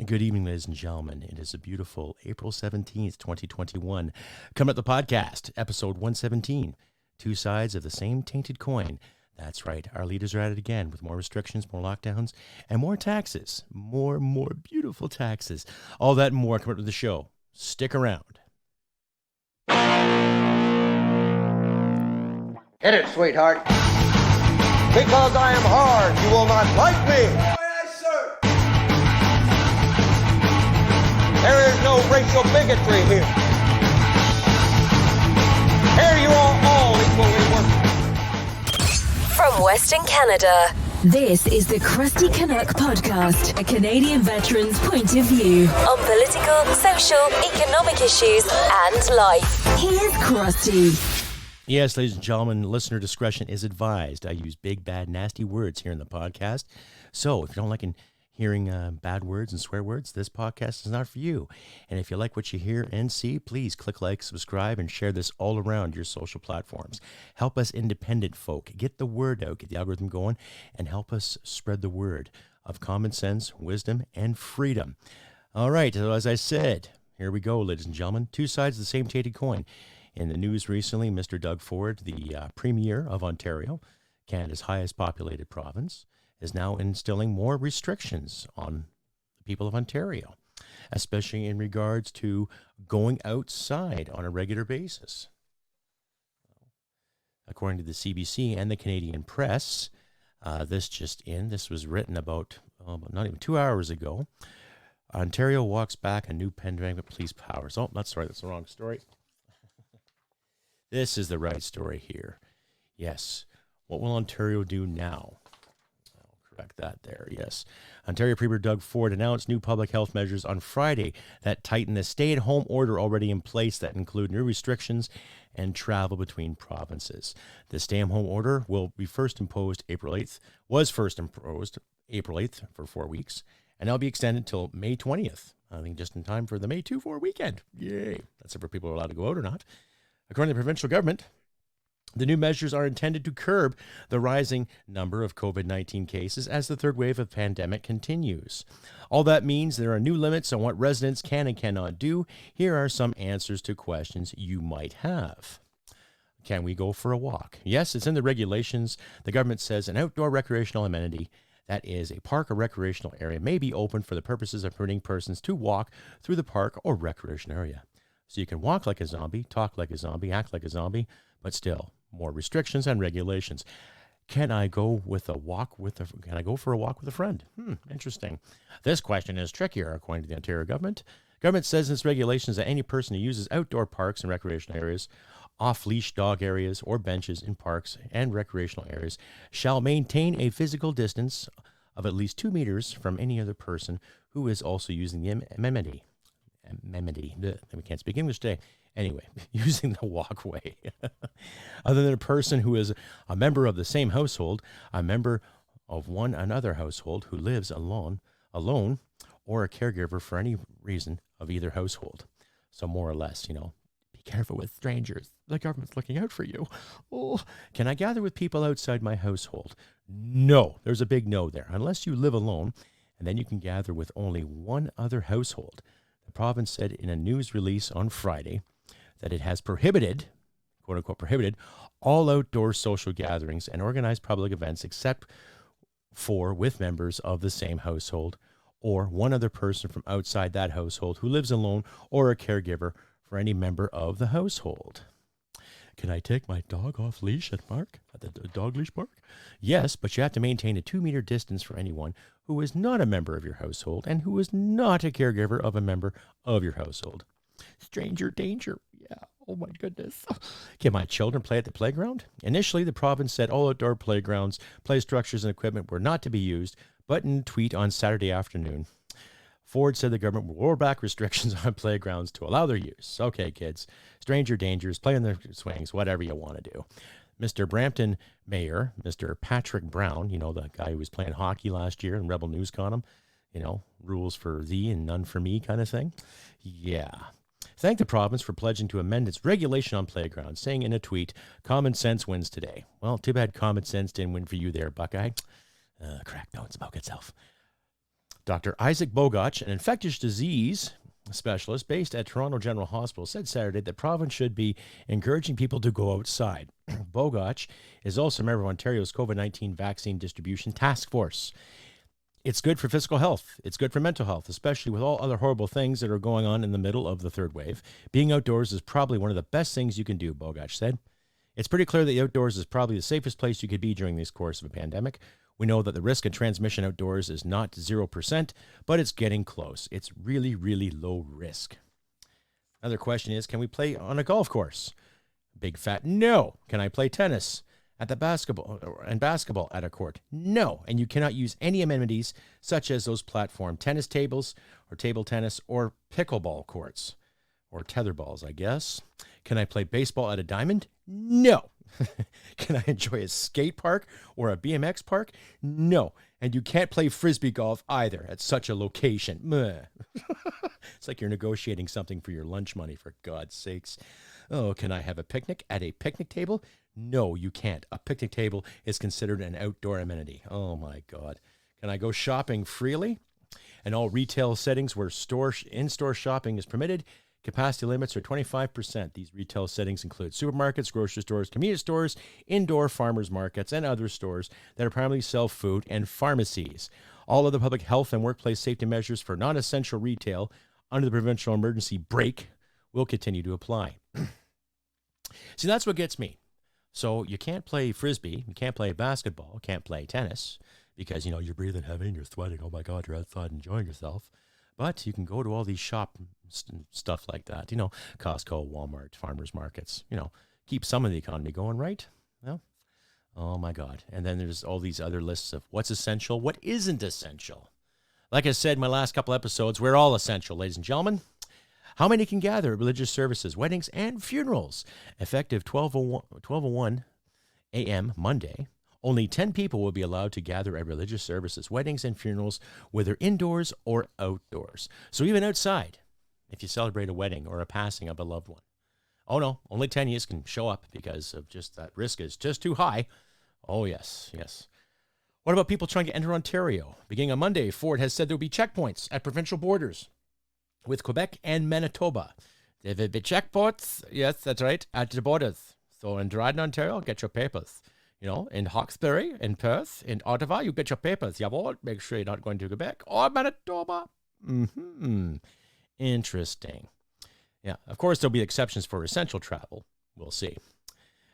Good evening, ladies and gentlemen. It is a beautiful April 17th, 2021. Coming up the podcast, episode 117, Two Sides of the Same Tainted Coin. That's right, our leaders are at it again with more restrictions, more lockdowns, and more taxes. More beautiful taxes. All that and more coming up to the show. Stick around. Hit it, sweetheart. Because I am hard, you will not like me. There is no racial bigotry here. Here you are all equally worthless. From Western Canada, this is the Crusty Canuck podcast, a Canadian veteran's point of view on political, social, economic issues and life. Here's Crusty. Yes, ladies and gentlemen, listener discretion is advised. I use big, bad, nasty words here in the podcast. So if you don't like hearing bad words and swear words, this podcast is not for you. And if you like what you hear and see, please click like, subscribe, and share this all around your social platforms. Help us independent folk get the word out, get the algorithm going, and help us spread the word of common sense, wisdom, and freedom. All right, so as I said, here we go, ladies and gentlemen. Two sides of the same tainted coin. In the news recently, Mr. Doug Ford, the Premier of Ontario, Canada's highest populated province, is now instilling more restrictions on the people of Ontario, especially in regards to going outside on a regular basis. According to the CBC and the Canadian press, this was written about not even 2 hours ago. Ontario walks back a new pandemic police powers. Oh, that's right, that's the wrong story. This is the right story here. Yes. What will Ontario do now? Correct that there, yes. Ontario Premier Doug Ford announced new public health measures on Friday that tighten the stay-at-home order already in place that include new restrictions and travel between provinces. The stay-at-home order was first imposed April 8th for 4 weeks, and that'll be extended until May 20th. I think just in time for the May 2-4 weekend. Yay. That's if people are allowed to go out or not. According to the provincial government, the new measures are intended to curb the rising number of COVID-19 cases as the third wave of the pandemic continues. All that means there are new limits on what residents can and cannot do. Here are some answers to questions you might have. Can we go for a walk? Yes, it's in the regulations. The government says an outdoor recreational amenity, that is a park or recreational area, may be open for the purposes of permitting persons to walk through the park or recreation area. So you can walk like a zombie, talk like a zombie, act like a zombie, but still more restrictions and regulations. Can I go for a walk with a friend? Interesting. This question is trickier, according to the Ontario government. Government says in its regulations that any person who uses outdoor parks and recreational areas, off-leash dog areas, or benches in parks and recreational areas shall maintain a physical distance of at least 2 meters from any other person who is also using the amenity. We can't speak English today. Anyway, using the walkway. Other than a person who is a member of the same household, a member of another household who lives alone, or a caregiver for any reason of either household. So more or less, be careful with strangers. The government's looking out for you. Oh, can I gather with people outside my household? No, there's a big no there. Unless you live alone, and then you can gather with only one other household. The province said in a news release on Friday that it has prohibited, quote unquote prohibited, all outdoor social gatherings and organized public events except for with members of the same household or one other person from outside that household who lives alone or a caregiver for any member of the household. Can I take my dog off leash at the dog leash park? Yes, but you have to maintain a 2-meter distance for anyone who is not a member of your household and who is not a caregiver of a member of your household. Stranger danger. Yeah. Oh my goodness. Can my children play at the playground? Initially, the province said all outdoor playgrounds, play structures, and equipment were not to be used, but in a tweet on Saturday afternoon, Ford said the government will roll back restrictions on playgrounds to allow their use. Okay, kids, stranger dangers, play in the swings, whatever you want to do. Mr. Brampton Mayor, Mr. Patrick Brown, the guy who was playing hockey last year and Rebel News caught him, rules for thee and none for me kind of thing. Yeah. Thanked the province for pledging to amend its regulation on playgrounds, saying in a tweet, common sense wins today. Well, too bad common sense didn't win for you there, Buckeye. Crack, no, it's about itself. Dr. Isaac Bogach, an infectious disease specialist based at Toronto General Hospital, said Saturday that the province should be encouraging people to go outside. Bogach is also a member of Ontario's COVID-19 vaccine distribution task force. It's good for physical health. It's good for mental health, especially with all other horrible things that are going on in the middle of the third wave. Being outdoors is probably one of the best things you can do, Bogach said. It's pretty clear that the outdoors is probably the safest place you could be during this course of a pandemic. We know that the risk of transmission outdoors is not 0%, but it's getting close. It's really, really low risk. Another question is, can we play on a golf course? Big fat no. Can I play tennis at the basketball at a court? No. And you cannot use any amenities such as those platform tennis tables or table tennis or pickleball courts or tetherballs, I guess. Can I play baseball at a diamond? No. Can I enjoy a skate park or a BMX park? No. And you can't play frisbee golf either at such a location. It's like you're negotiating something for your lunch money, for God's sakes. Oh, can I have a picnic at a picnic table? No, you can't. A picnic table is considered an outdoor amenity. Oh, my God. Can I go shopping freely? In all retail settings where in-store shopping is permitted, capacity limits are 25%. These retail settings include supermarkets, grocery stores, convenience stores, indoor farmers markets, and other stores that primarily sell food, and pharmacies. All other public health and workplace safety measures for non-essential retail under the provincial emergency break will continue to apply. See, that's what gets me. So you can't play frisbee, you can't play basketball, can't play tennis because, you're breathing heavy and you're sweating. Oh, my God, you're outside enjoying yourself. But you can go to all these shop stuff like that, Costco, Walmart, farmers markets, keep some of the economy going, right? Well, oh, my God. And then there's all these other lists of what's essential, what isn't essential. Like I said in my last couple episodes, we're all essential, ladies and gentlemen. How many can gather at religious services, weddings, and funerals? Effective 12:01 a.m. Monday, only 10 people will be allowed to gather at religious services, weddings, and funerals, whether indoors or outdoors. So even outside, if you celebrate a wedding or a passing of a loved one. Oh, no, only 10 years can show up because of just that risk is just too high. Oh, yes, yes. What about people trying to enter Ontario? Beginning on Monday, Ford has said there will be checkpoints at provincial borders with Quebec and Manitoba. There will be checkpoints, yes, that's right, at the borders. So in Dryden, Ontario, get your papers. In Hawkesbury, in Perth, in Ottawa, you get your papers. Jawohl, make sure you're not going to Quebec or Manitoba. Interesting. Yeah, of course, there'll be exceptions for essential travel. We'll see.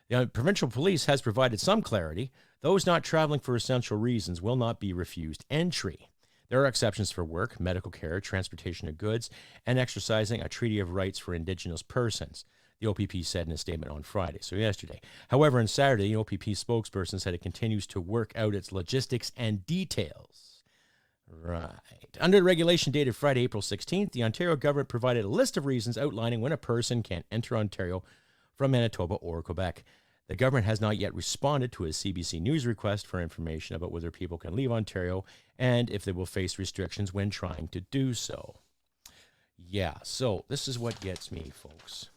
The provincial police has provided some clarity. Those not traveling for essential reasons will not be refused entry. There are exceptions for work, medical care, transportation of goods, and exercising a treaty of rights for Indigenous persons, the OPP said in a statement on Friday, so yesterday. However, on Saturday, the OPP spokesperson said it continues to work out its logistics and details. Right. Under the regulation dated Friday, April 16th, the Ontario government provided a list of reasons outlining when a person can enter Ontario from Manitoba or Quebec. The government has not yet responded to a CBC News request for information about whether people can leave Ontario and if they will face restrictions when trying to do so. Yeah, so this is what gets me, folks.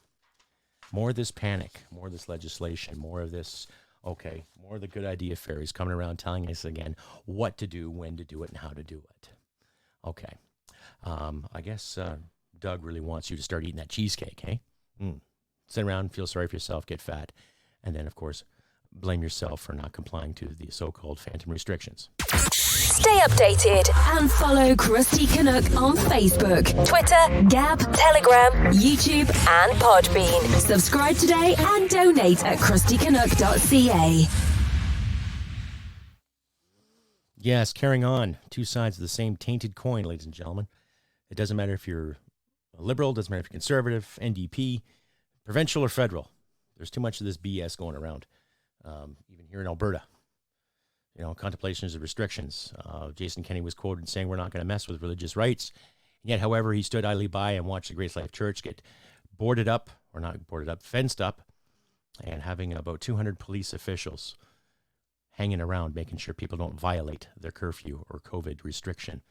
More of this panic, more of this legislation, more of this, more of the good idea fairies coming around telling us again what to do, when to do it, and how to do it. Okay. I guess Doug really wants you to start eating that cheesecake, hey? Sit around, feel sorry for yourself, get fat. And then, of course, blame yourself for not complying to the so-called phantom restrictions. Stay updated and follow Crusty Canuck on Facebook, Twitter, Gab, Telegram, YouTube, and Podbean. Subscribe today and donate at crustycanuck.ca. Yes, carrying on. Two sides of the same tainted coin, ladies and gentlemen. It doesn't matter if you're a liberal, doesn't matter if you're conservative, NDP, provincial or federal. There's too much of this BS going around, even here in Alberta. Contemplations of restrictions. Jason Kenney was quoted saying we're not going to mess with religious rights. And yet, however, he stood idly by and watched the Grace Life Church get fenced up, and having about 200 police officials hanging around, making sure people don't violate their curfew or COVID restriction.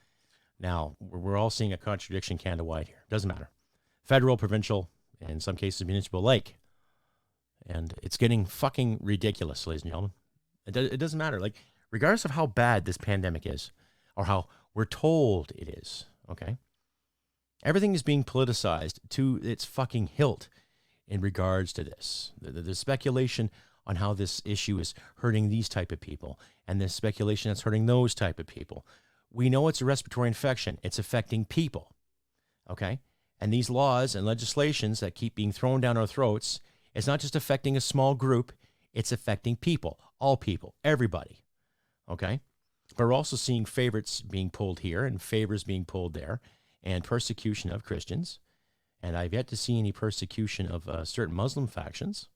Now, we're all seeing a contradiction Canada-wide here. Doesn't matter. Federal, provincial, and in some cases municipal alike. And it's getting fucking ridiculous, ladies and gentlemen. It doesn't matter. Like, regardless of how bad this pandemic is, or how We're told it is, okay? Everything is being politicized to its fucking hilt in regards to this. The speculation on how this issue is hurting these type of people and the speculation that's hurting those type of people. We know it's a respiratory infection. It's affecting people, okay? And these laws and legislations that keep being thrown down our throats, it's not just affecting a small group, it's affecting people, all people, everybody, okay? But we're also seeing favorites being pulled here and favors being pulled there and persecution of Christians. And I've yet to see any persecution of certain Muslim factions,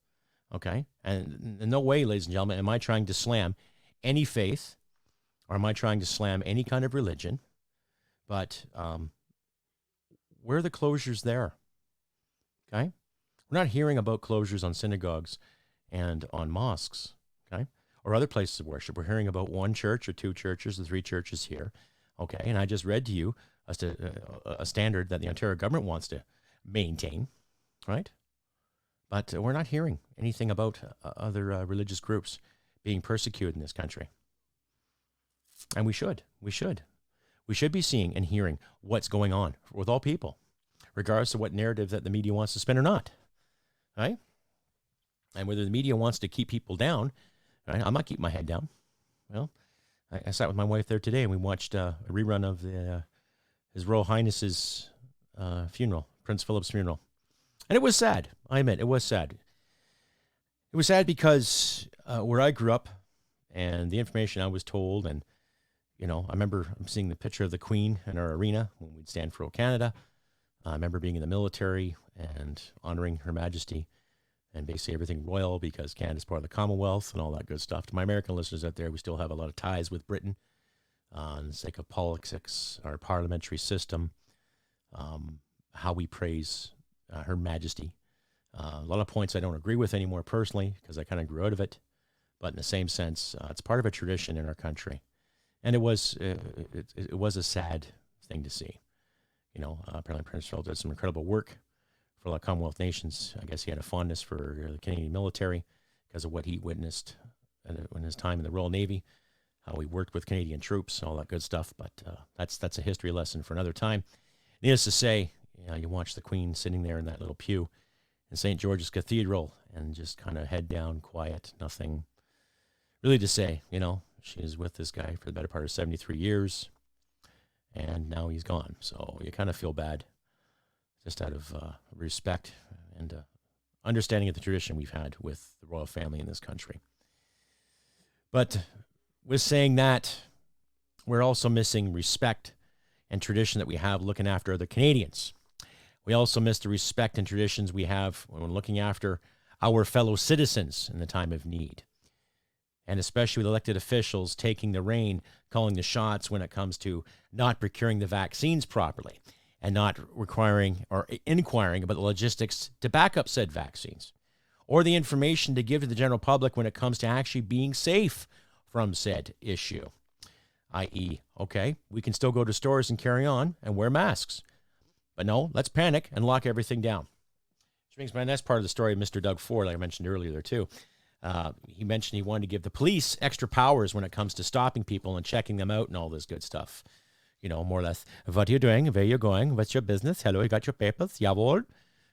okay? And in no way, ladies and gentlemen, am I trying to slam any faith or am I trying to slam any kind of religion? But where are the closures there, okay? We're not hearing about closures on synagogues and on mosques, okay, or other places of worship. We're hearing about one church or two churches or three churches here, okay? And I just read to you a standard that the Ontario government wants to maintain, right? But we're not hearing anything about other religious groups being persecuted in this country. And we should. We should be seeing and hearing what's going on with all people, regardless of what narrative that the media wants to spin or not, right? And whether the media wants to keep people down, right? I'm not keeping my head down. Well, I sat with my wife there today and we watched a rerun of His Royal Highness's funeral, Prince Philip's funeral. And it was sad. I admit, it was sad. It was sad because where I grew up and the information I was told, and, you know, I remember seeing the picture of the Queen in our arena when we'd stand for O Canada. I remember being in the military and honoring Her Majesty and basically everything royal because Canada's part of the Commonwealth and all that good stuff. To my American listeners out there, we still have a lot of ties with Britain on the sake of politics, our parliamentary system, how we praise Her Majesty. A lot of points I don't agree with anymore personally because I kind of grew out of it. But in the same sense, it's part of a tradition in our country. And it was a sad thing to see. You know, apparently Prince Philip did some incredible work for a lot of Commonwealth nations. I guess he had a fondness for the Canadian military because of what he witnessed in his time in the Royal Navy, how he worked with Canadian troops, all that good stuff. But that's a history lesson for another time. Needless to say, you know, you watch the Queen sitting there in that little pew in St. George's Cathedral and just kind of head down, quiet, nothing really to say. You know, she was with this guy for the better part of 73 years, and now he's gone. So you kind of feel bad just out of respect and understanding of the tradition we've had with the royal family in this country. But with saying that, we're also missing respect and tradition that we have looking after other Canadians. We also miss the respect and traditions we have when looking after our fellow citizens in the time of need. And especially with elected officials taking the reign, calling the shots when it comes to not procuring the vaccines properly and not requiring or inquiring about the logistics to back up said vaccines or the information to give to the general public when it comes to actually being safe from said issue. I.e., okay, we can still go to stores and carry on and wear masks. But no, let's panic and lock everything down. Which brings me to the next part of the story of Mr. Doug Ford, like I mentioned earlier there too. He mentioned he wanted to give the police extra powers when it comes to stopping people and checking them out and all this good stuff. You know, more or less, what are you doing? Where are you going? What's your business? Hello, you got your papers? Jawohl.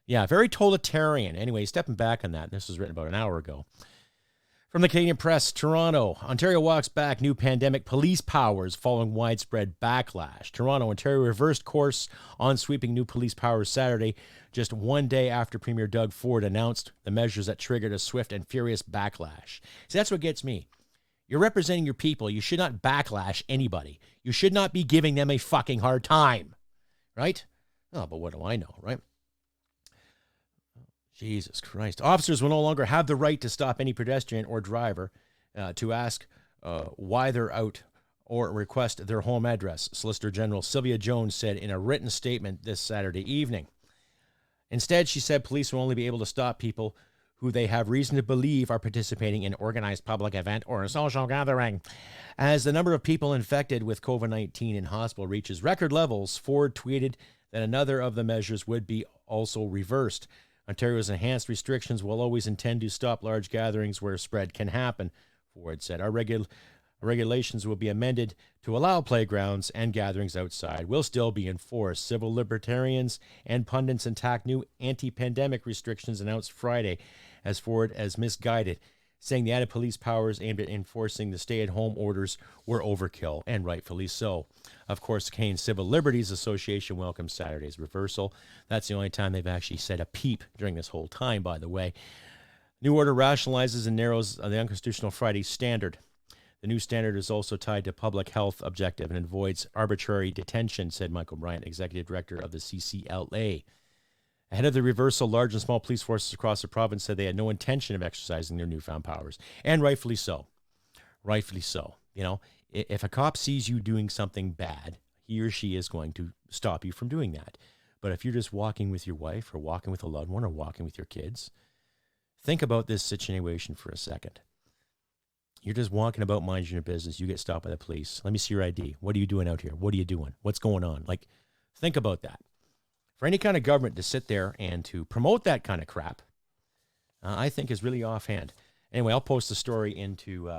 Yeah, very totalitarian. Anyway, stepping back on that, this was written about an hour ago. From the Canadian Press, Toronto, Ontario walks back new pandemic police powers following widespread backlash. Toronto, Ontario reversed course on sweeping new police powers Saturday, just one day after Premier Doug Ford announced the measures that triggered a swift and furious backlash. See, that's what gets me. You're representing your people. You should not backlash anybody. You should not be giving them a fucking hard time, right? Oh, but what do I know, right? Jesus Christ. Officers will no longer have the right to stop any pedestrian or driver to ask why they're out or request their home address, Solicitor General Sylvia Jones said in a written statement this Saturday evening. Instead, she said police will only be able to stop people who they have reason to believe are participating in an organized public event or a social gathering. As the number of people infected with COVID-19 in hospital reaches record levels, Ford tweeted that another of the measures would be also reversed. Ontario's enhanced restrictions will always intend to stop large gatherings where spread can happen, Ford said. Our Regulations will be amended to allow playgrounds and gatherings outside will still be enforced. Civil libertarians and pundits attack new anti-pandemic restrictions announced Friday as forward as misguided, saying the added police powers aimed at enforcing the stay-at-home orders were overkill, and rightfully so. Of course, the Canadian Civil Liberties Association welcomes Saturday's reversal. That's the only time they've actually said a peep during this whole time, by the way. New order rationalizes and narrows the unconstitutional Friday standard. The new standard is also tied to public health objective and avoids arbitrary detention, said Michael Bryant, executive director of the CCLA. Ahead of the reversal, large and small police forces across the province said they had no intention of exercising their newfound powers, and rightfully so. Rightfully so. You know, if a cop sees you doing something bad, he or she is going to stop you from doing that. But if you're just walking with your wife or walking with a loved one or walking with your kids, think about this situation for a second. You're just walking about minding your business. You get stopped by the police. Let me see your ID. What are you doing out here? What are you doing? What's going on? Like, think about that. For any kind of government to sit there and to promote that kind of crap, I think is really offhand. Anyway, I'll post the story into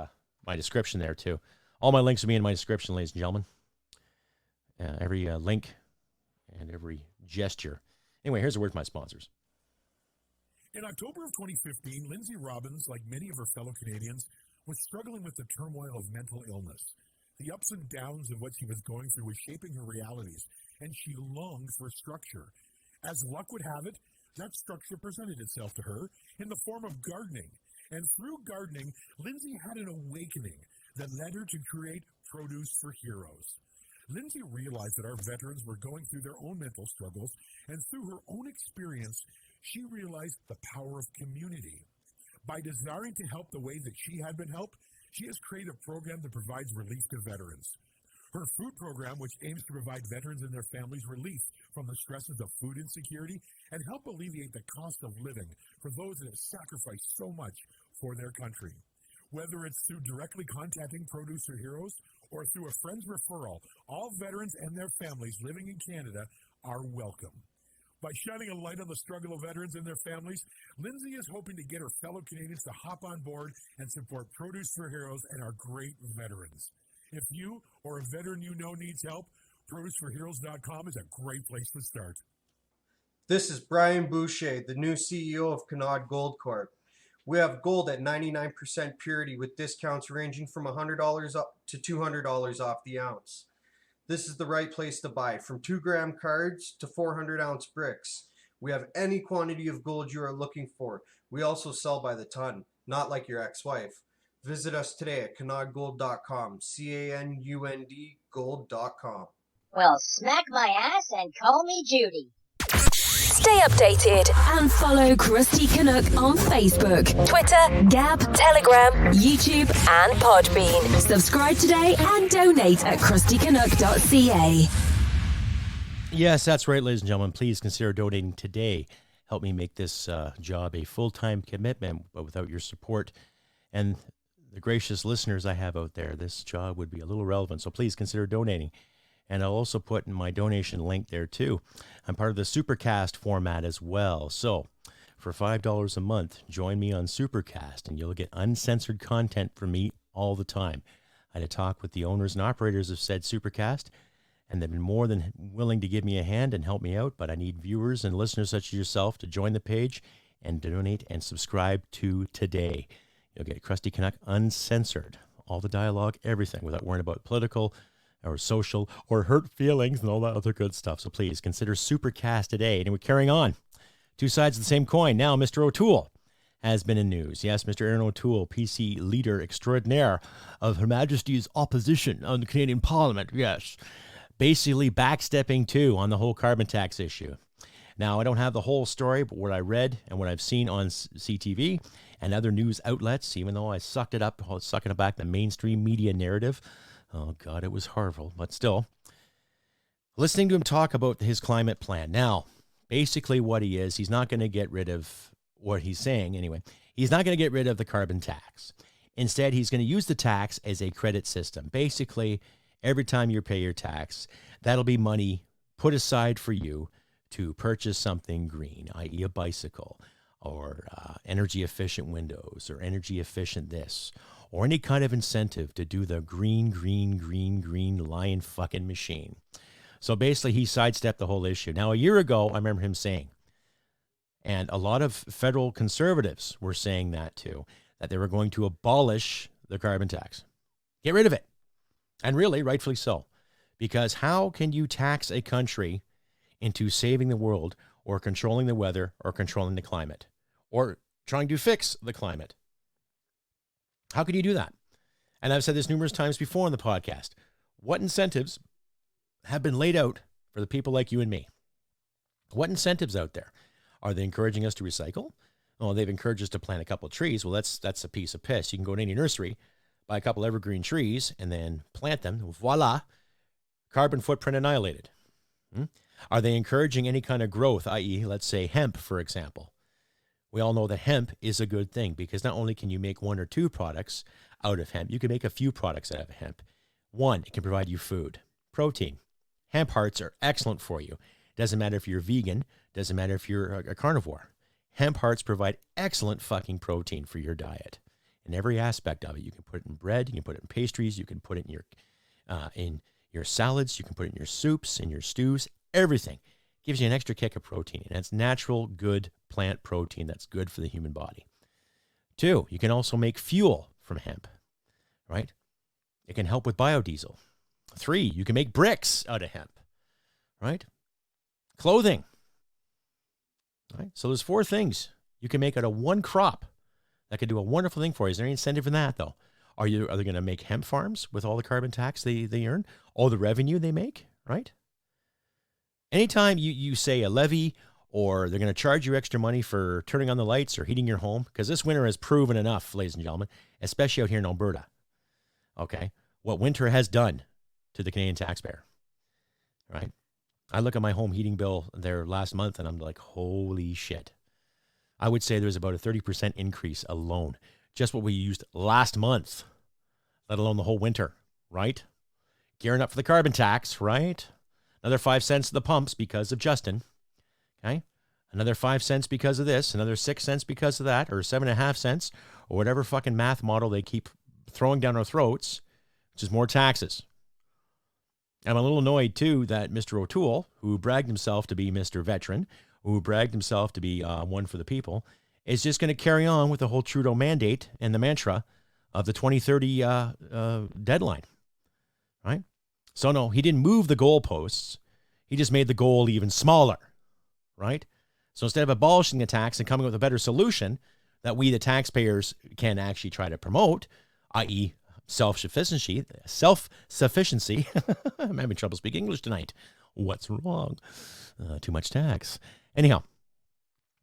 my description there too. All my links will be in my description, ladies and gentlemen. Every link and every gesture. Anyway, here's a word from my sponsors. In October of 2015, Lindsay Robbins, like many of her fellow Canadians, was struggling with the turmoil of mental illness. The ups and downs of what she was going through was shaping her realities, and she longed for structure. As luck would have it, that structure presented itself to her in the form of gardening. And through gardening, Lindsay had an awakening that led her to create Produce for Heroes. Lindsay realized that our veterans were going through their own mental struggles, and through her own experience, she realized the power of community. By desiring to help the way that she had been helped, she has created a program that provides relief to veterans. Her food program, which aims to provide veterans and their families relief from the stresses of food insecurity and help alleviate the cost of living for those that have sacrificed so much for their country. Whether it's through directly contacting Produce for Heroes or through a friend's referral, all veterans and their families living in Canada are welcome. By shining a light on the struggle of veterans and their families, Lindsay is hoping to get her fellow Canadians to hop on board and support Produce for Heroes and our great veterans. If you or a veteran you know needs help, ProduceForHeroes.com is a great place to start. This is Brian Boucher, the new CEO of Canuck Gold Corp. We have gold at 99% purity with discounts ranging from $100 up to $200 off the ounce. This is the right place to buy, from 2-gram cards to 400-ounce bricks. We have any quantity of gold you are looking for. We also sell by the ton, not like your ex-wife. Visit us today at canudgold.com, C-A-N-U-N-D gold.com. Well, smack my ass and call me Judy. Stay updated and follow Crusty Canuck on Facebook, Twitter, Gab, Telegram, YouTube, and Podbean. Subscribe today and donate at crustycanuck.ca. Yes, that's right, ladies and gentlemen. Please consider donating today. Help me make this job a full-time commitment, but without your support and the gracious listeners I have out there, this job would be a little irrelevant. So please consider donating. And I'll also put in my donation link there too. I'm part of the Supercast format as well. So for $5 a month, join me on Supercast and you'll get uncensored content from me all the time. I had a talk with the owners and operators of said Supercast, and they've been more than willing to give me a hand and help me out, but I need viewers and listeners such as yourself to join the page and donate and subscribe to today. You'll get Crusty Canuck uncensored, all the dialogue, everything, without worrying about political or social or hurt feelings and all that other good stuff. So please consider Supercast today. And we're carrying on. Two sides of the same coin. Now, Mr. O'Toole has been in news. Yes, Mr. Erin O'Toole, PC leader extraordinaire of Her Majesty's opposition on the Canadian Parliament. Yes. Basically backstepping too on the whole carbon tax issue. Now, I don't have the whole story, but what I read and what I've seen on CTV and other news outlets, even though I sucking it back the mainstream media narrative. Oh, God, it was horrible. But still, listening to him talk about his climate plan. Now, basically what he is, he's not going to get rid of what he's saying anyway. He's not going to get rid of the carbon tax. Instead, he's going to use the tax as a credit system. Basically, every time you pay your tax, that'll be money put aside for you to purchase something green, i.e. a bicycle, or energy-efficient windows, or energy-efficient this, or any kind of incentive to do the green lion fucking machine. So basically, he sidestepped the whole issue. Now, a year ago, I remember him saying, and a lot of federal conservatives were saying that too, that they were going to abolish the carbon tax. Get rid of it. And really, rightfully so. Because how can you tax a country into saving the world or controlling the weather or controlling the climate or trying to fix the climate? How can you do that? And I've said this numerous times before on the podcast. What incentives have been laid out for the people like you and me? What incentives out there? Are they encouraging us to recycle? Oh, they've encouraged us to plant a couple of trees. Well, that's a piece of piss. You can go to any nursery, buy a couple evergreen trees, and then plant them. Voila, carbon footprint annihilated. Are they encouraging any kind of growth, i.e., let's say hemp, for example? We all know that hemp is a good thing because not only can you make one or two products out of hemp, you can make a few products out of hemp. One, it can provide you food, protein. Hemp hearts are excellent for you. Doesn't matter if you're vegan, doesn't matter if you're a carnivore. Hemp hearts provide excellent fucking protein for your diet. In every aspect of it. You can put it in bread, you can put it in pastries, you can put it in your salads, you can put it in your soups, in your stews, everything. Gives you an extra kick of protein. And it's natural, good plant protein that's good for the human body. 2, you can also make fuel from hemp, right? It can help with biodiesel. 3, you can make bricks out of hemp, right? Clothing, right? So there's 4 things you can make out of one crop that could do a wonderful thing for you. Is there any incentive in that, though? Are they going to make hemp farms with all the carbon tax they earn, all the revenue they make, right? Anytime you say a levy or they're going to charge you extra money for turning on the lights or heating your home, because this winter has proven enough, ladies and gentlemen, especially out here in Alberta, okay, what winter has done to the Canadian taxpayer, right? I look at my home heating bill there last month and I'm like, holy shit. I would say there's about a 30% increase alone. Just what we used last month, let alone the whole winter, right? Gearing up for the carbon tax, right? Another 5 cents to the pumps because of Justin, okay? Another 5 cents because of this, another 6 cents because of that, or 7.5 cents, or whatever fucking math model they keep throwing down our throats, which is more taxes. I'm a little annoyed, too, that Mr. O'Toole, who bragged himself to be Mr. Veteran, who bragged himself to be one for the people, is just going to carry on with the whole Trudeau mandate and the mantra of the 2030 deadline, right? So, no, he didn't move the goalposts. He just made the goal even smaller, right? So instead of abolishing the tax and coming up with a better solution that we, the taxpayers, can actually try to promote, i.e., self-sufficiency. I'm having trouble speaking English tonight. What's wrong? Too much tax. Anyhow,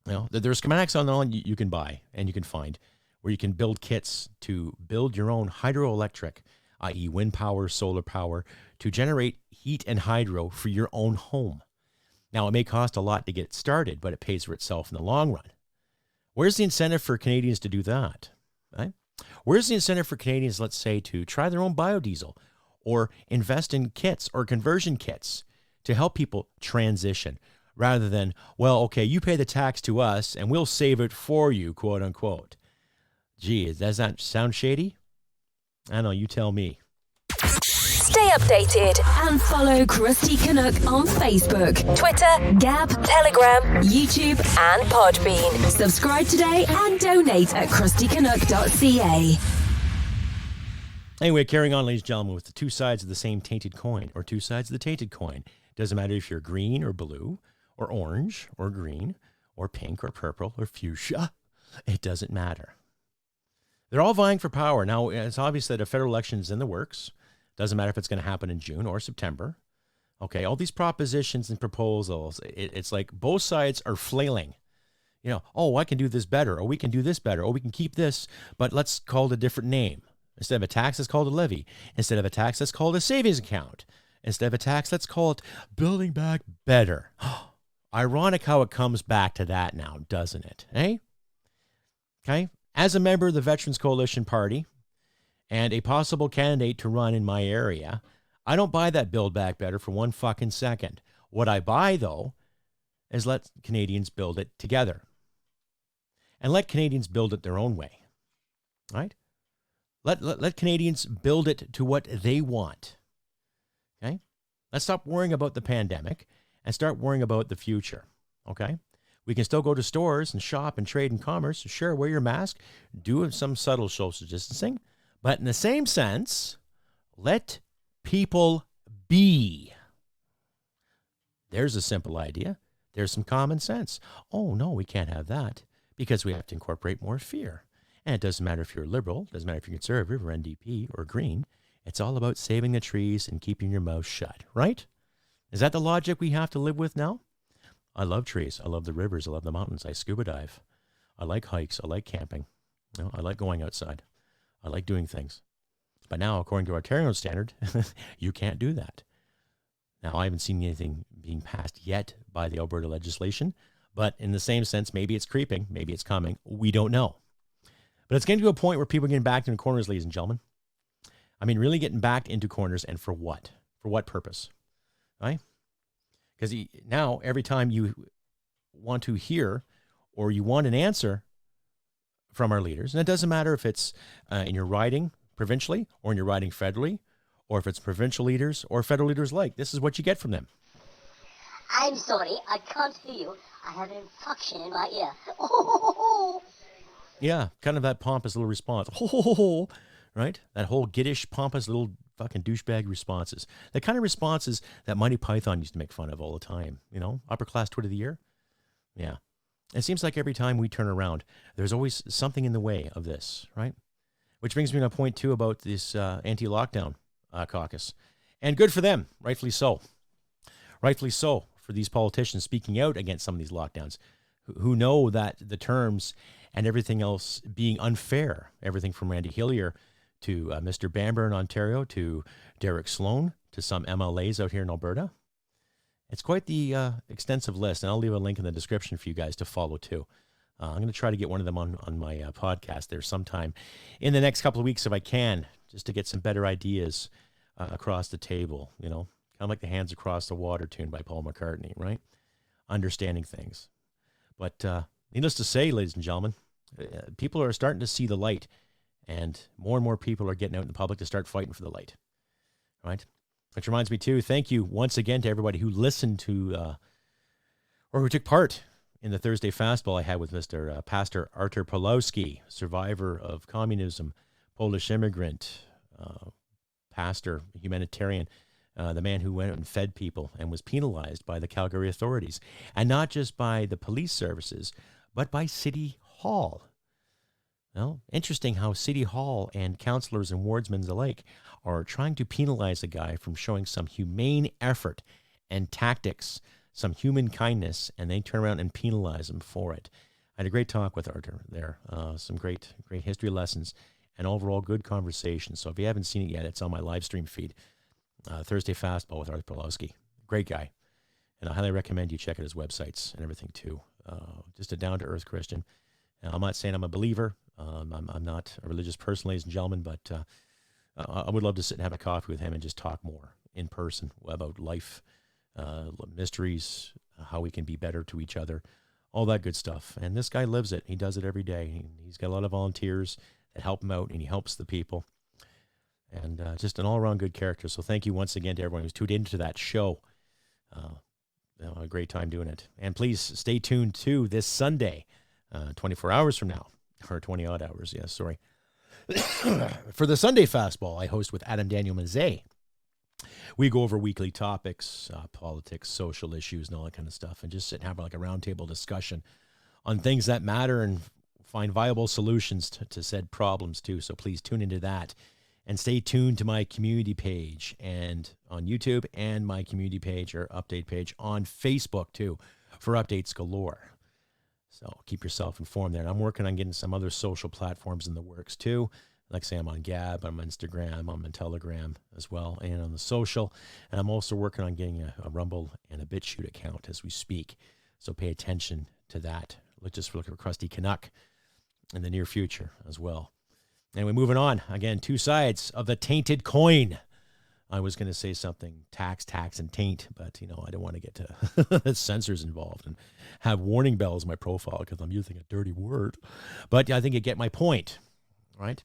there's schematics on you can buy and you can find where you can build kits to build your own hydroelectric, i.e. wind power, solar power, to generate heat and hydro for your own home. Now, it may cost a lot to get started, but it pays for itself in the long run. Where's the incentive for Canadians to do that? Right? Where's the incentive for Canadians, let's say, to try their own biodiesel or invest in kits or conversion kits to help people transition rather than, well, okay, you pay the tax to us and we'll save it for you, quote unquote. Gee, does that sound shady? I don't know, you tell me. Stay updated and follow Crusty Canuck on Facebook, Twitter, Gab, Telegram, YouTube, and Podbean. Subscribe today and donate at crustycanuck.ca. Anyway, carrying on, ladies and gentlemen, with the 2 sides of the same tainted coin, or 2 sides of the tainted coin. Doesn't matter if you're green or blue, or orange, or green, or pink, or purple, or fuchsia. It doesn't matter. They're all vying for power. Now, it's obvious that a federal election is in the works. Doesn't matter if it's going to happen in June or September. Okay, all these propositions and proposals, it's like both sides are flailing. Oh, I can do this better, or we can do this better, or we can keep this, but let's call it a different name. Instead of a tax, let's call it a levy. Instead of a tax, let's call it a savings account. Instead of a tax, let's call it building back better. Ironic how it comes back to that now, doesn't it? Eh? Okay, as a member of the Veterans Coalition Party, and a possible candidate to run in my area, I don't buy that build back better for one fucking second. What I buy, though, is let Canadians build it together. And let Canadians build it their own way. Right? Let Canadians build it to what they want. Okay? Let's stop worrying about the pandemic and start worrying about the future. Okay? We can still go to stores and shop and trade and commerce. Sure, wear your mask, do some subtle social distancing, but in the same sense, let people be. There's a simple idea. There's some common sense. Oh, no, we can't have that because we have to incorporate more fear. And it doesn't matter if you're liberal, it doesn't matter if you're conservative or NDP or green. It's all about saving the trees and keeping your mouth shut, right? Is that the logic we have to live with now? I love trees. I love the rivers. I love the mountains. I scuba dive. I like hikes. I like camping. You know, I like going outside. I like doing things. But now, according to Ontario standard, you can't do that. Now, I haven't seen anything being passed yet by the Alberta legislation, but in the same sense, maybe it's creeping, maybe it's coming. We don't know. But it's getting to a point where people are getting backed into corners, ladies and gentlemen. I mean, really getting backed into corners, and for what? For what purpose? Right? Because now, every time you want to hear or you want an answer from our leaders, and it doesn't matter if it's in your riding provincially or in your riding federally, or if it's provincial leaders or federal leaders like, this is what you get from them. I'm sorry, I can't hear you. I have an infection in my ear. Yeah, kind of that pompous little response. Oh, right? That whole giddish, pompous little fucking douchebag responses. The kind of responses that Monty Python used to make fun of all the time. You know, upper class twit of the year. Yeah. It seems like every time we turn around, there's always something in the way of this, right? Which brings me to point two about this anti-lockdown caucus. And good for them, rightfully so. Rightfully so for these politicians speaking out against some of these lockdowns who know that the terms and everything else being unfair, everything from Randy Hillier to Mr. Bamber in Ontario to Derek Sloan to some MLAs out here in Alberta. It's quite the extensive list, and I'll leave a link in the description for you guys to follow too. I'm going to try to get one of them on my podcast there sometime in the next couple of weeks if I can, just to get some better ideas across the table, you know, kind of like the Hands Across the Water tune by Paul McCartney, right? Understanding things. But needless to say, ladies and gentlemen, people are starting to see the light, and more people are getting out in the public to start fighting for the light, right? Which reminds me, too, thank you once again to everybody who listened to or who took part in the Thursday Fastball I had with Mr. Pastor Artur Pawlowski, survivor of communism, Polish immigrant, pastor, humanitarian, the man who went out and fed people and was penalized by the Calgary authorities, and not just by the police services, but by City Hall. Well, interesting how City Hall and councillors and wardsmen alike are trying to penalize a guy from showing some humane effort and tactics, some human kindness, and they turn around and penalize him for it. I had a great talk with Artur there, some great history lessons, and overall good conversation. So if you haven't seen it yet, it's on my live stream feed. Thursday Fastball with Artur Pawlowski. Great guy. And I highly recommend you check out his websites and everything too. Just a down-to-earth Christian. I'm not saying I'm a believer. I'm not a religious person, ladies and gentlemen, but I would love to sit and have a coffee with him and just talk more in person about life, mysteries, how we can be better to each other, all that good stuff. And this guy lives it. He does it every day. He's got a lot of volunteers that help him out, and he helps the people. And just an all-around good character. So thank you once again to everyone who's tuned into that show. A great time doing it. And please stay tuned to this Sunday, 24 hours from now, or 20-odd hours, yes, sorry. For the Sunday Fastball, I host with Adam Daniel Mazet. We go over weekly topics, politics, social issues, and all that kind of stuff, and just sit and have like a roundtable discussion on things that matter and find viable solutions to said problems too. So please tune into that. And stay tuned to my community page and on YouTube, and my community page or update page on Facebook too for updates galore. So keep yourself informed there. And I'm working on getting some other social platforms in the works too. Like I say, I'm on Gab, I'm on Instagram, I'm on Telegram as well, and on the social. And I'm also working on getting a Rumble and a BitChute account as we speak. So pay attention to that. Just look for Crusty Canuck in the near future as well. Anyway, moving on. Again, two sides of the tainted coin. I was going to say something tax, and taint, but, I don't want to get to censors involved and have warning bells in my profile because I'm using a dirty word. But I think you get my point, right?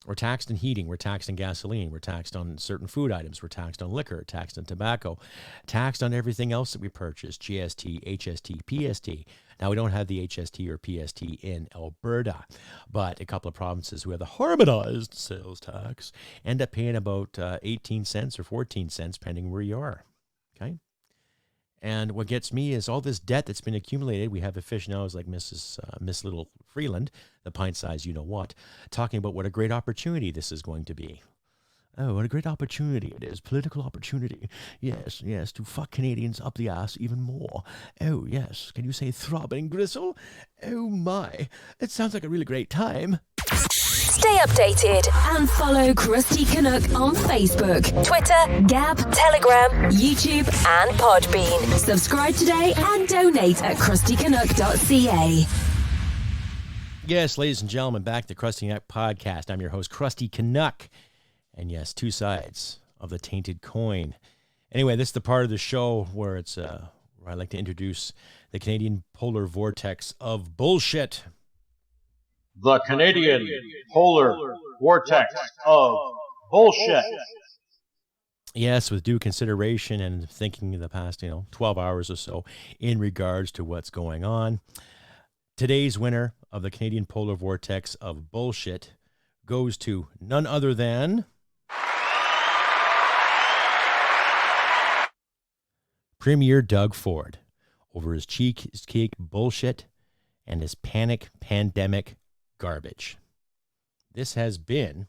We're taxed on heating. We're taxed on gasoline. We're taxed on certain food items. We're taxed on liquor, taxed on tobacco, taxed on everything else that we purchase, GST, HST, PST. Now, we don't have the HST or PST in Alberta, but a couple of provinces who have the harmonized sales tax end up paying about 18 cents or 14 cents, depending where you are, okay? And what gets me is all this debt that's been accumulated. We have aficionados like Miss Little Freeland, the pint-sized you-know-what, talking about what a great opportunity this is going to be. Oh, what a great opportunity it is. Political opportunity. Yes, yes, to fuck Canadians up the ass even more. Oh, yes. Can you say throbbing gristle? Oh, my. It sounds like a really great time. Stay updated and follow Crusty Canuck on Facebook, Twitter, Gab, Telegram, YouTube, and Podbean. Subscribe today and donate at crustycanuck.ca. Yes, ladies and gentlemen, back to the Crusty Canuck podcast. I'm your host, Crusty Canuck. And yes, two sides of the tainted coin. Anyway, this is the part of the show where where I like to introduce the Canadian polar vortex of bullshit. The Canadian polar vortex of bullshit. Yes, with due consideration and thinking in the past, 12 hours or so in regards to what's going on. Today's winner of the Canadian polar vortex of bullshit goes to none other than Premier Doug Ford over his cheesecake bullshit and his panic pandemic garbage. This has been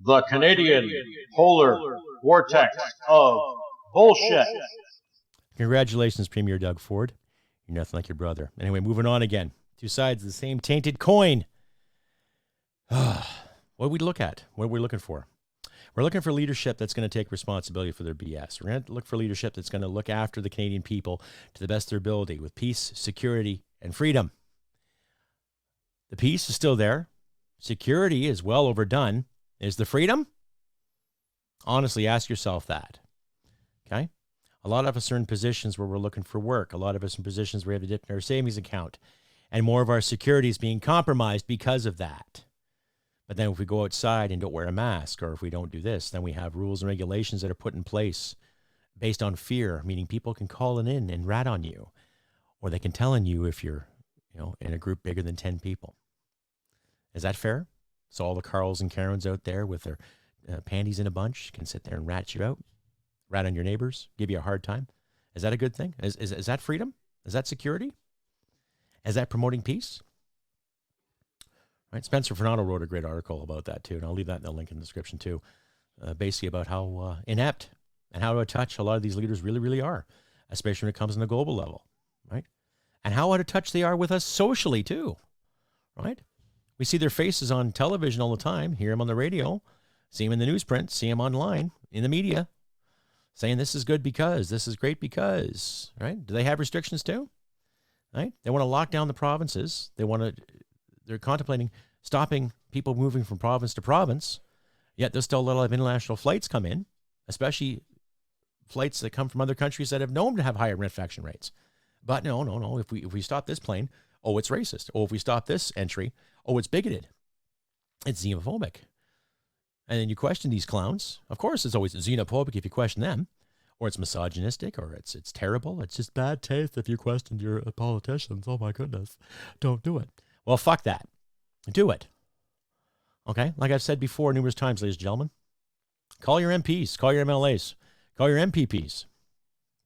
the Canadian polar vortex of bullshit. Congratulations, Premier Doug Ford. You're nothing like your brother. Anyway, moving on again. Two sides of the same tainted coin. What do we look at? What are we looking for? We're looking for leadership that's going to take responsibility for their BS. We're going to look for leadership that's going to look after the Canadian people to the best of their ability with peace, security, and freedom. The peace is still there. Security is well overdone. Is the freedom? Honestly, ask yourself that. Okay? A lot of us are in positions where we're looking for work. A lot of us in positions where we have to dip in our savings account. And more of our security is being compromised because of that. But then if we go outside and don't wear a mask, or if we don't do this, then we have rules and regulations that are put in place based on fear, meaning people can call in and rat on you, or they can tell on you if you're in a group bigger than 10 people. Is that fair? So all the Carls and Karens out there with their panties in a bunch can sit there and rat you out, rat on your neighbors, give you a hard time. Is that a good thing? Is that freedom? Is that security? Is that promoting peace? Right? Spencer Fernando wrote a great article about that too, and I'll leave that in the link in the description too, basically about how inept and how out of touch a lot of these leaders really, really are, especially when it comes on the global level, right? And how out of touch they are with us socially too, right? We see their faces on television all the time, hear them on the radio, see them in the newsprint, see them online, in the media, saying this is good because, this is great because, right? Do they have restrictions too? Right? They want to lock down the provinces. They're contemplating stopping people moving from province to province, yet there's still a lot of international flights come in, especially flights that come from other countries that have known to have higher infection rates. But no. If we stop this plane, oh, it's racist. Oh, if we stop this entry, oh, it's bigoted. It's xenophobic. And then you question these clowns. Of course, it's always xenophobic if you question them, or it's misogynistic, or it's terrible. It's just bad taste if you question your politicians. Oh my goodness, don't do it. Well, fuck that. Do it. Okay? Like I've said before numerous times, ladies and gentlemen, call your MPs, call your MLAs, call your MPPs.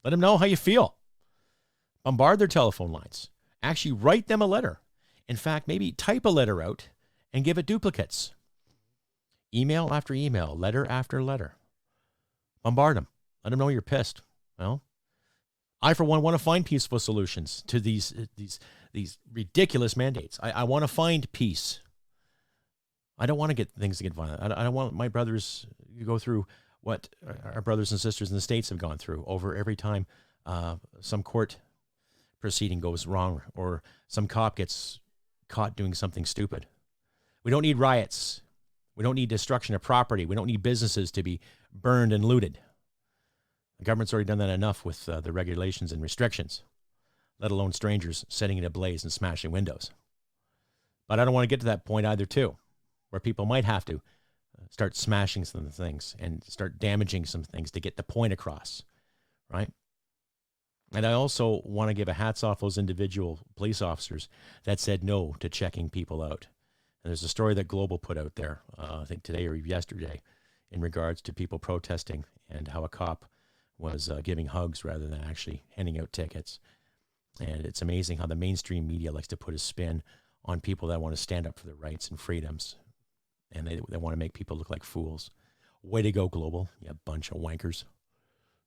Let them know how you feel. Bombard their telephone lines. Actually write them a letter. In fact, maybe type a letter out and give it duplicates. Email after email, letter after letter. Bombard them. Let them know you're pissed. Well, I, for one, want to find peaceful solutions to these ridiculous mandates. I want to find peace. I don't want to get things to get violent. I don't want my brothers to go through what our brothers and sisters in the States have gone through over every time some court proceeding goes wrong or some cop gets caught doing something stupid. We don't need riots. We don't need destruction of property. We don't need businesses to be burned and looted. The government's already done that enough with the regulations and restrictions, let alone strangers setting it ablaze and smashing windows. But I don't want to get to that point either, too. where people might have to start smashing some things and start damaging some things to get the point across, right? And I also want to give a hats off those individual police officers that said no to checking people out. And there's a story that Global put out there, I think today or yesterday, in regards to people protesting and how a cop was giving hugs rather than actually handing out tickets. And it's amazing how the mainstream media likes to put a spin on people that want to stand up for their rights and freedoms. And they want to make people look like fools. Way to go, Global, you bunch of wankers.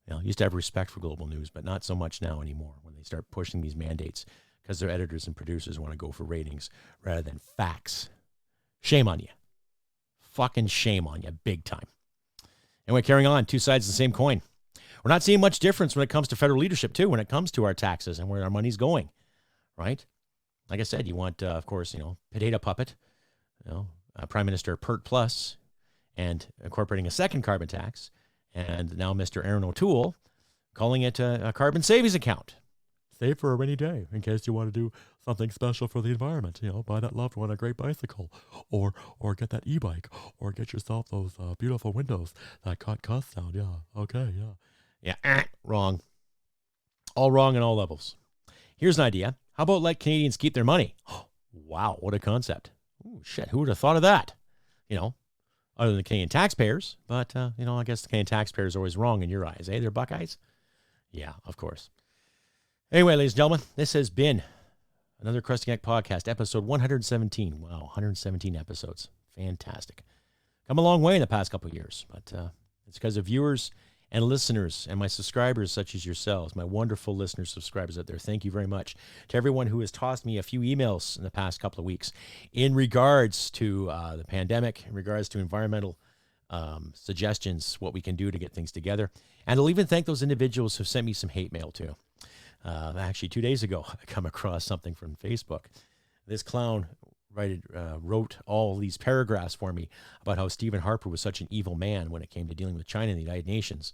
You know, used to have respect for Global News, but not so much now anymore when they start pushing these mandates because their editors and producers want to go for ratings rather than facts. Shame on you. Fucking shame on you, big time. Anyway, carrying on, two sides of the same coin. We're not seeing much difference when it comes to federal leadership, too, when it comes to our taxes and where our money's going, right? Like I said, you want, of course, potato puppet, Prime Minister Pert Plus, and incorporating a second carbon tax, and now Mr. Erin O'Toole calling it a carbon savings account. Save for a rainy day in case you want to do something special for the environment. Buy that loved one a great bicycle, or get that e-bike, or get yourself those beautiful windows that cut costs down. Yeah, okay, yeah. Wrong. All wrong on all levels. Here's an idea. How about let Canadians keep their money? Wow, what a concept. Ooh, shit, who would have thought of that? Other than the Canadian taxpayers. But, I guess the Canadian taxpayers are always wrong in your eyes, eh? They're Buckeyes? Yeah, of course. Anyway, ladies and gentlemen, this has been another Crusty Canuck podcast, episode 117. Wow, 117 episodes. Fantastic. Come a long way in the past couple of years, but it's because of viewers and listeners and my subscribers such as yourselves, my wonderful listeners, subscribers out there. Thank you very much to everyone who has tossed me a few emails in the past couple of weeks in regards to the pandemic, in regards to environmental suggestions, what we can do to get things together. And I'll even thank those individuals who sent me some hate mail too. Actually, 2 days ago, I come across something from Facebook. This clown wrote all these paragraphs for me about how Stephen Harper was such an evil man when it came to dealing with China and the United Nations,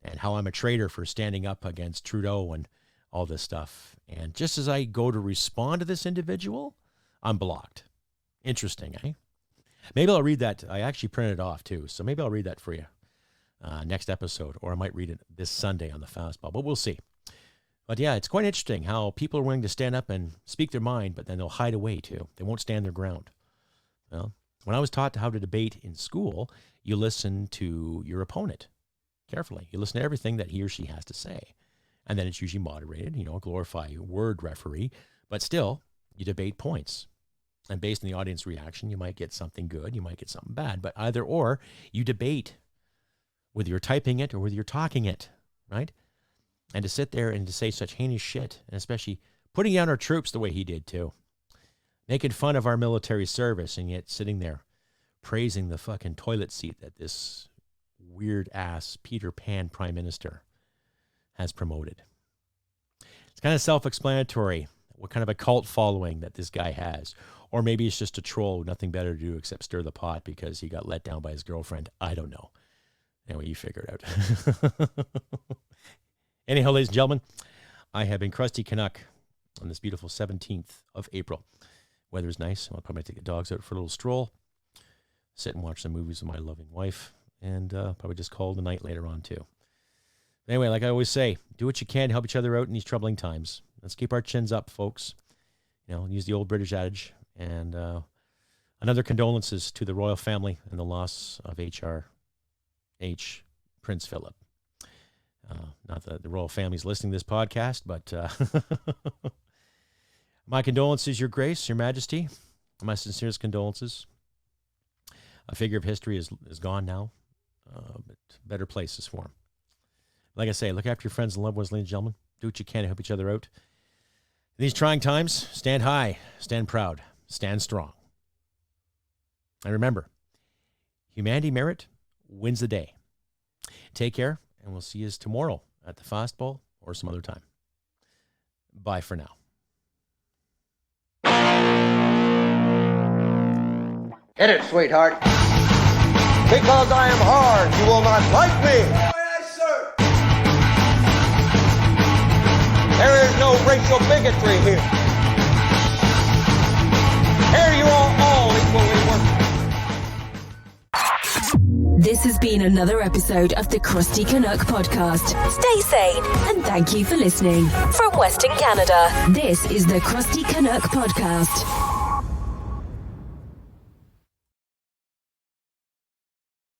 and how I'm a traitor for standing up against Trudeau and all this stuff. And just as I go to respond to this individual, I'm blocked. Interesting, eh? Maybe I'll read that. I actually printed it off too, so maybe I'll read that for you next episode, or I might read it this Sunday on the Fastball, but we'll see. But yeah, it's quite interesting how people are willing to stand up and speak their mind, but then they'll hide away too. They won't stand their ground. Well, when I was taught how to debate in school, you listen to your opponent carefully. You listen to everything that he or she has to say. And then it's usually moderated, glorify word referee, but still you debate points. And based on the audience reaction, you might get something good, you might get something bad, but either or, you debate, whether you're typing it or whether you're talking it, right? And to sit there and to say such heinous shit, and especially putting down our troops the way he did too, making fun of our military service, and yet sitting there praising the fucking toilet seat that this weird-ass Peter Pan Prime Minister has promoted. It's kind of self-explanatory what kind of a cult following that this guy has. Or maybe it's just a troll with nothing better to do except stir the pot because he got let down by his girlfriend. I don't know. Anyway, you figure it out. Anyhow, ladies and gentlemen, I have been Crusty Canuck on this beautiful 17th of April. Weather's nice. I'll probably take the dogs out for a little stroll, sit and watch some movies with my loving wife, and probably just call the night later on too. Anyway, like I always say, do what you can to help each other out in these troubling times. Let's keep our chins up, folks. Use the old British adage. And another condolences to the royal family and the loss of H.R.H. Prince Philip. Not that the royal family's listening to this podcast, but my condolences, Your Grace, Your Majesty. My sincerest condolences. A figure of history is gone now, but better places for him. Like I say, look after your friends and loved ones, ladies and gentlemen. Do what you can to help each other out. In these trying times, stand high, stand proud, stand strong. And remember, humanity merit wins the day. Take care, and we'll see you tomorrow at the Fastball or some other time. Bye for now. Hit it, sweetheart. Because I am hard, you will not like me. Yes, sir. There is no racial bigotry here. Here you are all equally worthless. This has been another episode of the Crusty Canuck podcast. Stay sane and thank you for listening. From Western Canada, this is the Crusty Canuck podcast.